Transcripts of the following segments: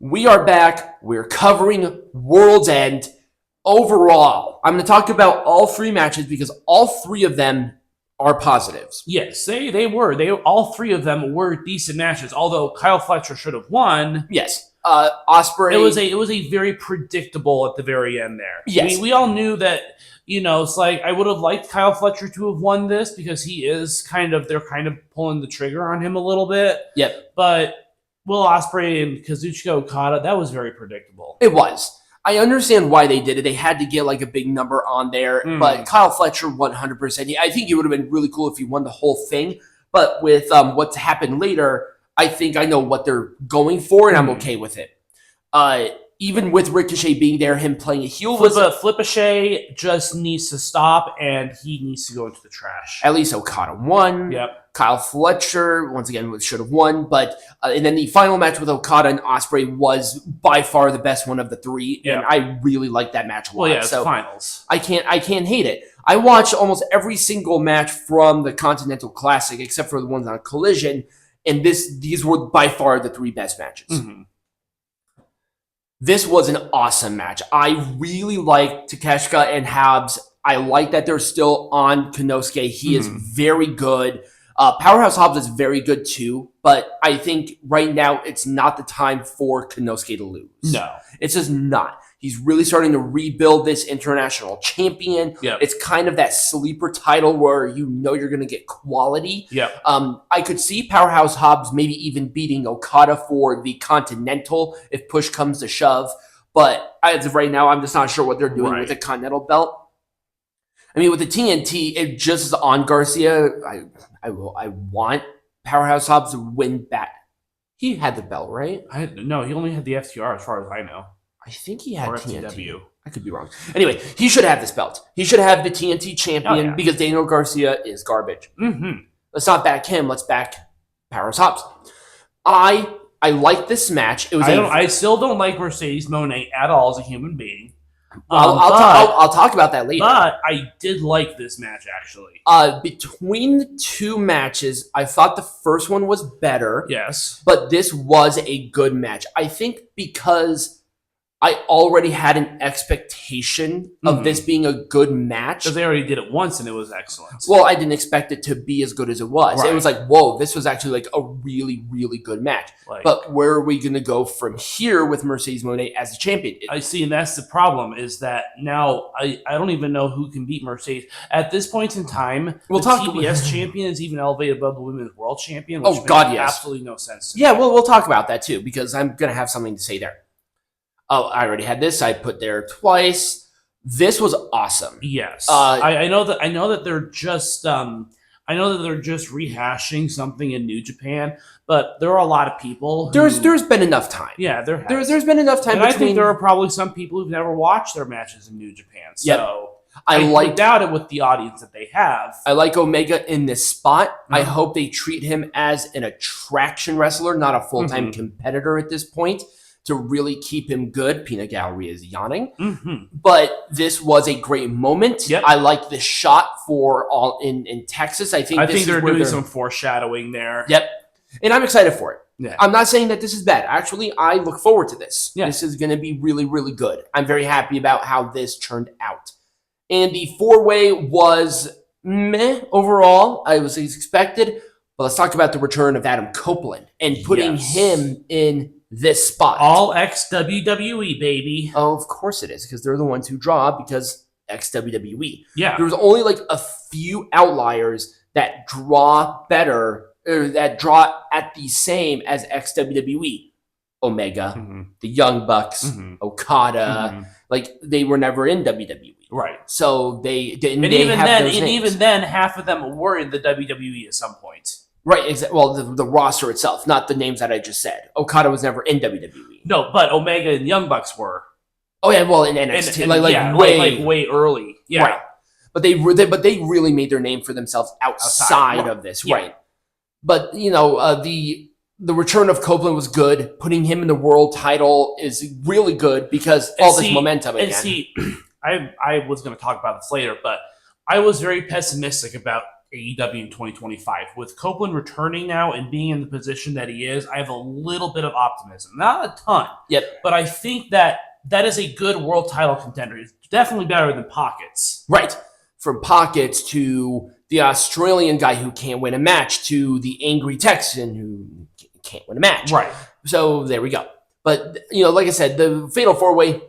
We are back. We're covering World's End. Overall, I'm going to talk about all three matches because all three of them are positives. Yes, they were. All three of them were decent matches, although Kyle Fletcher should have won. Yes. Ospreay. It was a very predictable at the very end there. Yes. I mean, we all knew that, it's like I would have liked Kyle Fletcher to have won this because they're kind of pulling the trigger on him a little bit. Yep. But Will Ospreay and Kazuchika Okada, that was very predictable. It was. I understand why they did it. They had to get like a big number on there, but Kyle Fletcher 100%. I think it would have been really cool if he won the whole thing. But with what's happened later, I think I know what they're going for, and I'm okay with it. Even with Ricochet being there, him playing a heel Flipichet just needs to stop, and he needs to go into the trash. At least Okada won. Yep. Kyle Fletcher, once again, should have won. But and then the final match with Okada and Ospreay was by far the best one of the three, and I really liked that match a lot. Well, yeah, it's so finals. I can't hate it. I watched almost every single match from the Continental Classic, except for the ones on Collision, and these were by far the three best matches. Mm-hmm. This was an awesome match. I really like Takeshita and Habs. I like that they're still on Konosuke. He is very good. Powerhouse Hobbs is very good too, but I think right now it's not the time for Konosuke to lose. No. It's just not. He's really starting to rebuild this international champion. Yep. It's kind of that sleeper title where you're going to get quality. Yep. I could see Powerhouse Hobbs maybe even beating Okada for the Continental if push comes to shove. But as of right now, I'm just not sure what they're doing with the Continental belt. I mean, with the TNT, it just is on Garcia. I want Powerhouse Hobbs to win back. He had the belt, right? No, he only had the FTR as far as I know. I think he had TNT. FTW. I could be wrong. Anyway, he should have this belt. He should have the TNT champion because Daniel Garcia is garbage. Mm-hmm. Let's not back him. Let's back Powerhouse Hobbs. I like this match. I still don't like Mercedes Moné at all as a human being. I'll talk about that later. But I did like this match, actually. Between the two matches, I thought the first one was better. Yes. But this was a good match. I think because I already had an expectation of this being a good match. Because they already did it once and it was excellent. Well, I didn't expect it to be as good as it was. Right. It was like, whoa, this was actually like a really, really good match. But where are we going to go from here with Mercedes Moné as the champion? I see, and that's the problem, is that now I don't even know who can beat Mercedes. At this point in time, the TBS champion is even elevated above the Women's World Champion, which makes absolutely no sense to me. Yeah, well, we'll talk about that too, because I'm going to have something to say there. Oh, I already had this. I put there twice. This was awesome. Yes, I know that they're just rehashing something in New Japan, but there are a lot of people. There's been enough time. Yeah, there's been enough time. And I think there are probably some people who've never watched their matches in New Japan. So I doubt it with the audience that they have. I like Omega in this spot. I hope they treat him as an attraction wrestler, not a full-time competitor at this point, to really keep him good. Peanut Gallery is yawning. But this was a great moment. Yep. I like this shot for all in Texas. I think they're doing some foreshadowing there. Yep. And I'm excited for it. Yeah. I'm not saying that this is bad. Actually, I look forward to this. Yeah. This is going to be really, really good. I'm very happy about how this turned out. And the four-way was meh overall. I was as expected. But let's talk about the return of Adam Copeland and putting him in this spot. All ex-WWE, baby. Oh, of course it is, because they're the ones who draw, because ex-WWE. Yeah. There was only like a few outliers that draw better, or that draw at the same as ex-WWE. Omega, the Young Bucks, Okada, like they were never in WWE. Right. So they didn't. And even then, half of them were in the WWE at some point. Right, well, the roster itself, not the names that I just said. Okada was never in WWE. No, but Omega and Young Bucks were. Oh yeah, well in NXT, way early. Yeah, right. But they really made their name for themselves outside of this, right? But the return of Copeland was good. Putting him in the world title is really good because this momentum again. And see, I was going to talk about this later, but I was very pessimistic about AEW in 2025. With Copeland returning now and being in the position that he is, I have a little bit of optimism. Not a ton. Yep. But I think that is a good world title contender. It's definitely better than Pockets. Right. From Pockets to the Australian guy who can't win a match to the angry Texan who can't win a match. Right. So there we go. But, like I said, the Fatal 4-Way,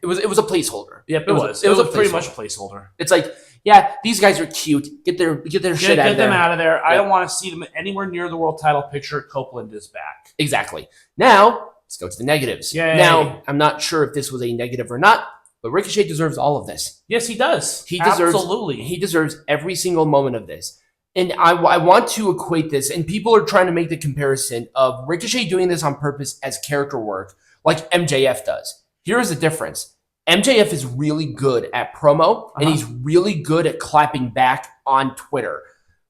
it was a placeholder. Yep, it was. It was pretty much a placeholder. It's like, yeah, these guys are cute. Get their shit out of there. Get them out of there. Yep. I don't want to see them anywhere near the world title picture. Copeland is back. Exactly. Now, let's go to the negatives. Yay. Now, I'm not sure if this was a negative or not, but Ricochet deserves all of this. Yes, he does. Absolutely. He deserves every single moment of this. And I want to equate this, and people are trying to make the comparison of Ricochet doing this on purpose as character work, like MJF does. Here's the difference. MJF is really good at promo, and he's really good at clapping back on Twitter.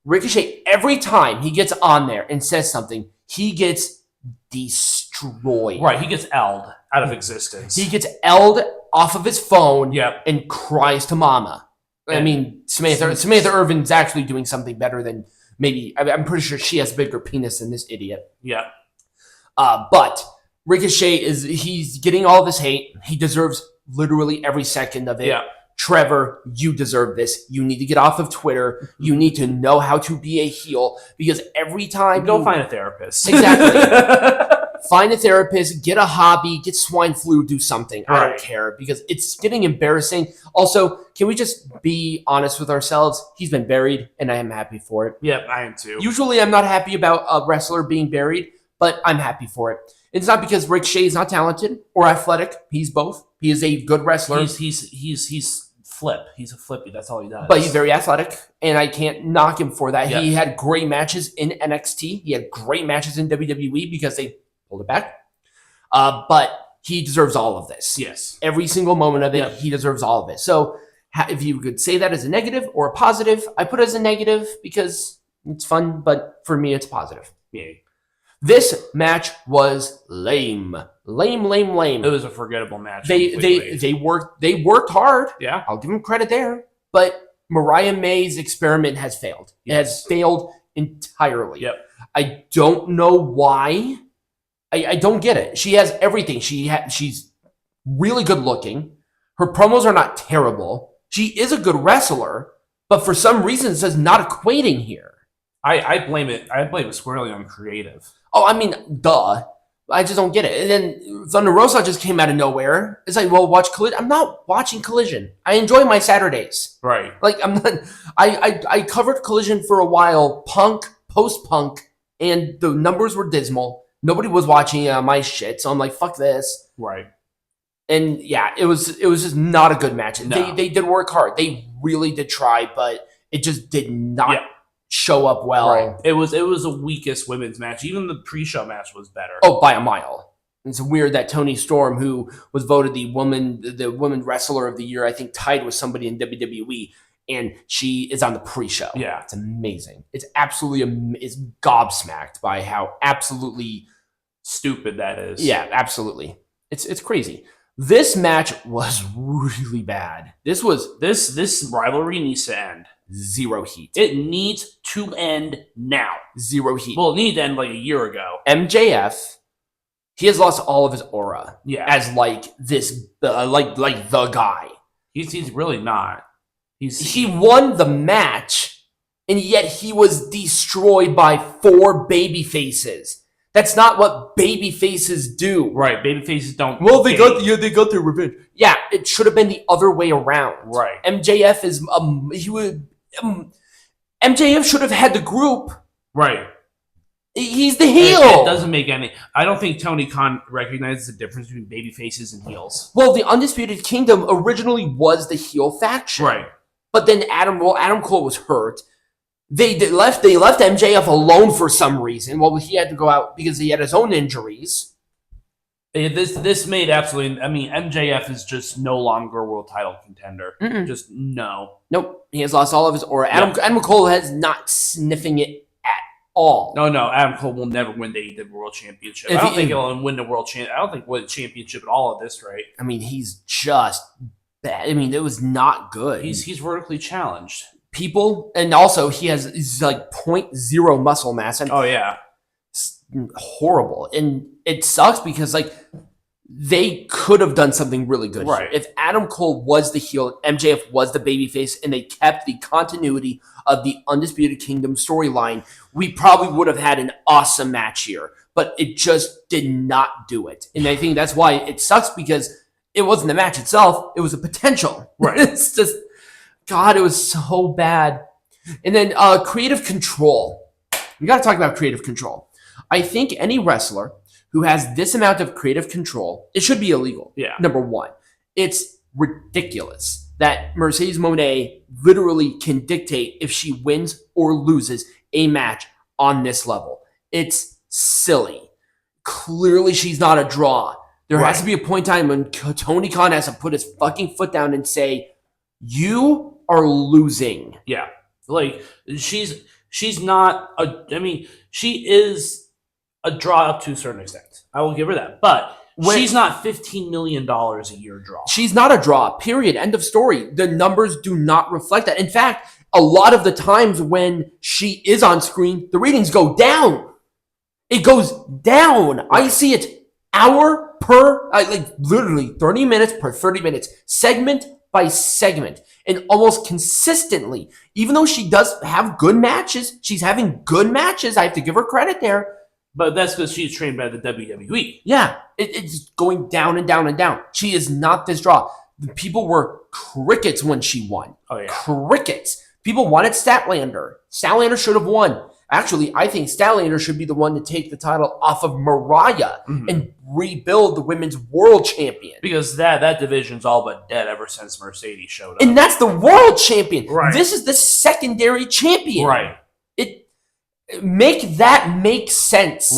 Ricochet, every time he gets on there and says something, he gets destroyed. Right, he gets L'd out of existence. He gets L'd off of his phone and cries to mama. I mean, Samantha Irvin's actually doing something better than maybe. I'm pretty sure she has a bigger penis than this idiot. Yeah. But Ricochet he's getting all this hate. He deserves literally every second of it. Yeah. Trevor, you deserve this. You need to get off of Twitter. You need to know how to be a heel because every time go find a therapist. Exactly. Find a therapist, get a hobby, get swine flu, do something. I don't care because it's getting embarrassing. Also, can we just be honest with ourselves? He's been buried, and I am happy for it. Yep, I am too. Usually, I'm not happy about a wrestler being buried, but I'm happy for it. It's not because Ricochet is not talented or athletic. He's both. He is a good wrestler. He's flip. He's a flippy. That's all he does. But he's very athletic, and I can't knock him for that. Yep. He had great matches in NXT. He had great matches in WWE because they pulled it back. But he deserves all of this. Yes. Every single moment of it, he deserves all of it. So if you could say that as a negative or a positive, I put it as a negative because it's fun, but for me, it's positive. Yeah. This match was lame. Lame. It was a forgettable match. They worked hard. Yeah. I'll give them credit there. But Mariah May's experiment has failed. It has failed entirely. Yep. I don't know why. I don't get it. She has everything. She's really good looking. Her promos are not terrible. She is a good wrestler, but for some reason it's just not equating here. I blame it squarely on creative. Oh, I mean, duh. I just don't get it. And then Thunder Rosa just came out of nowhere. It's like, well, watch Collision. I'm not watching Collision. I enjoy my Saturdays. Right. Like I'm not. I covered Collision for a while, punk, post-punk, and the numbers were dismal. Nobody was watching my shit, so I'm like, fuck this. Right. And yeah, it was just not a good match. No. They did work hard. They really did try, but it just did not show up well. Right. It was the weakest women's match. Even the pre-show match was better. Oh, by a mile. It's weird that Toni Storm, who was voted the woman wrestler of the year, I think tied with somebody in WWE, and she is on the pre-show. Yeah. It's amazing. It's absolutely it's gobsmacked by how absolutely stupid that is. Yeah, absolutely. It's crazy. This match was really bad. This rivalry needs to end. Zero heat. It needs to end now. Zero heat. Well, it needed to end like a year ago. MJF, he has lost all of his aura. Yeah. As like this, like the guy. He's really not. He won the match, and yet he was destroyed by 4 baby faces. That's not what baby faces do. Right, baby faces don't. Well, they got their revenge. Yeah, it should have been the other way around. Right. MJF is MJF should have had the group. Right. He's the heel. It doesn't make any. I don't think Tony Khan recognizes the difference between baby faces and heels. Well, the Undisputed Kingdom originally was the heel faction. Right. But then Adam Cole was hurt. They left MJF alone for some reason. Well, he had to go out because he had his own injuries. This made absolutely. I mean, MJF is just no longer a world title contender. Mm-mm. Just no. Nope. He has lost all of his aura. Adam Cole has not sniffing it at all. No. Adam Cole will never win the AEW World Championship. I don't think he'll win the World Championship. I don't think he'll win the championship at all at this rate. I mean, he's just bad. I mean, it was not good. He's vertically challenged. people, and also he's like 0.0 muscle mass. And it's horrible. And it sucks because like they could have done something really good here. If Adam Cole was the heel, MJF was the babyface, and they kept the continuity of the Undisputed Kingdom storyline, we probably would have had an awesome match here. But it just did not do it. And I think that's why it sucks, because it wasn't the match itself, it was a potential. It's just, God, it was so bad. And then creative control. We got to talk about creative control. I think any wrestler who has this amount of creative control, it should be illegal. Number one. It's ridiculous that Mercedes Moné literally can dictate if she wins or loses a match on this level. It's silly. Clearly, she's not a draw. There has to be a point in time when Tony Khan has to put his fucking foot down and say, you are losing. Like, she's not she is a draw up to a certain extent. I will give her that. But she's not $15 million a year draw. She's not a draw, period. End of story. The numbers do not reflect that. In fact, a lot of the times when she is on screen, the ratings go down. It goes down. I see it hour per, literally 30 minutes per 30 minutes, segment by segment. And almost consistently, even though she does have good matches, she's having good matches. I have to give her credit there. But that's because she's trained by the WWE. It's going down and down and down. She is not this draw. The people were crickets when she won. Crickets. People wanted Statlander. Statlander should have won. Actually, I think Statlander should be the one to take the title off of Mariah and rebuild the Women's World Champion. Because that division's all but dead ever since Mercedes showed up. And that's the World Champion. This is the secondary champion. Make that make sense.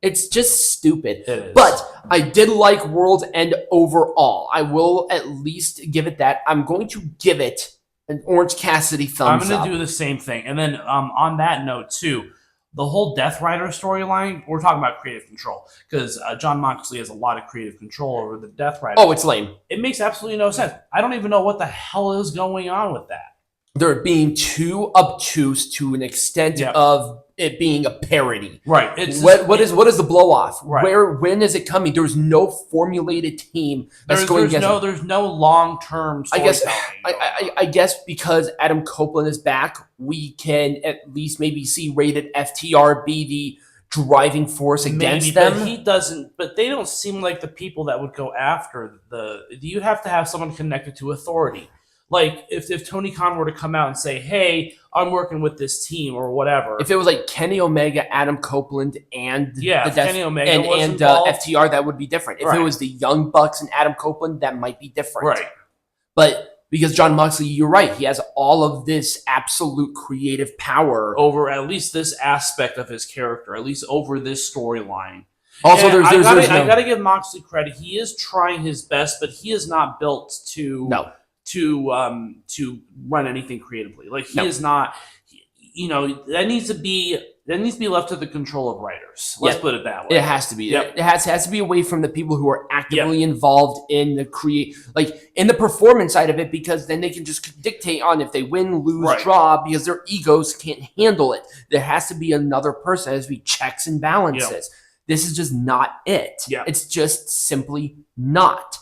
It's just stupid. It is. But I did like World's End overall. I will at least give it that. I'm going to give it an Orange Cassidy thumbs up. I'm going to do the same thing. And then on that note, too, the whole Death Rider storyline, we're talking about creative control. Because Jon Moxley has a lot of creative control over the Death Rider. Oh, it's lame. It makes absolutely no sense. I don't even know what the hell is going on with that. They're being too obtuse to an extent of it being a parody. It's what is the blow off? When is it coming? There's no formulated team that's going against there's no long-term storytelling. I guess because Adam Copeland is back, we can at least maybe see rated FTR be the driving force against them. But he doesn't. But they don't seem like the people that would go after you have to have someone connected to authority. Like, if Tony Khan were to come out and say, hey, I'm working with this team or whatever. If it was like Kenny Omega, Adam Copeland, and Kenny Omega and FTR, that would be different. If it was the Young Bucks and Adam Copeland, that might be different. But because Jon Moxley, you're right, he has all of this absolute creative power. Over at least this aspect of his character, at least over this storyline. Also, I got to give Moxley credit. He is trying his best, but he is not built to run anything creatively. Like, he is not, that needs to be left to the control of writers. Let's put it that way. It has to be. It has to be away from the people who are actively involved in the in the performance side of it, because then they can just dictate on if they win, lose, draw, because their egos can't handle it. There has to be another person. There has to be checks and balances. This is just not it. It's just simply not.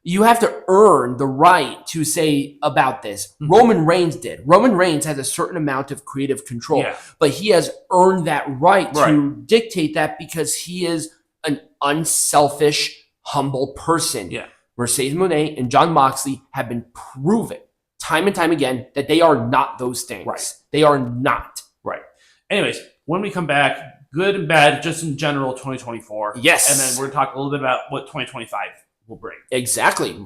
You have to earn the right to say about this. Roman Reigns did. Roman Reigns has a certain amount of creative control, but he has earned that right to dictate that because he is an unselfish, humble person. Mercedes Moné and Jon Moxley have been proven time and time again that they are not those things. They are not. Anyways, when we come back, good and bad, just in general, 2024. Yes. And then we're going to talk a little bit about what 2025 will bring. Exactly.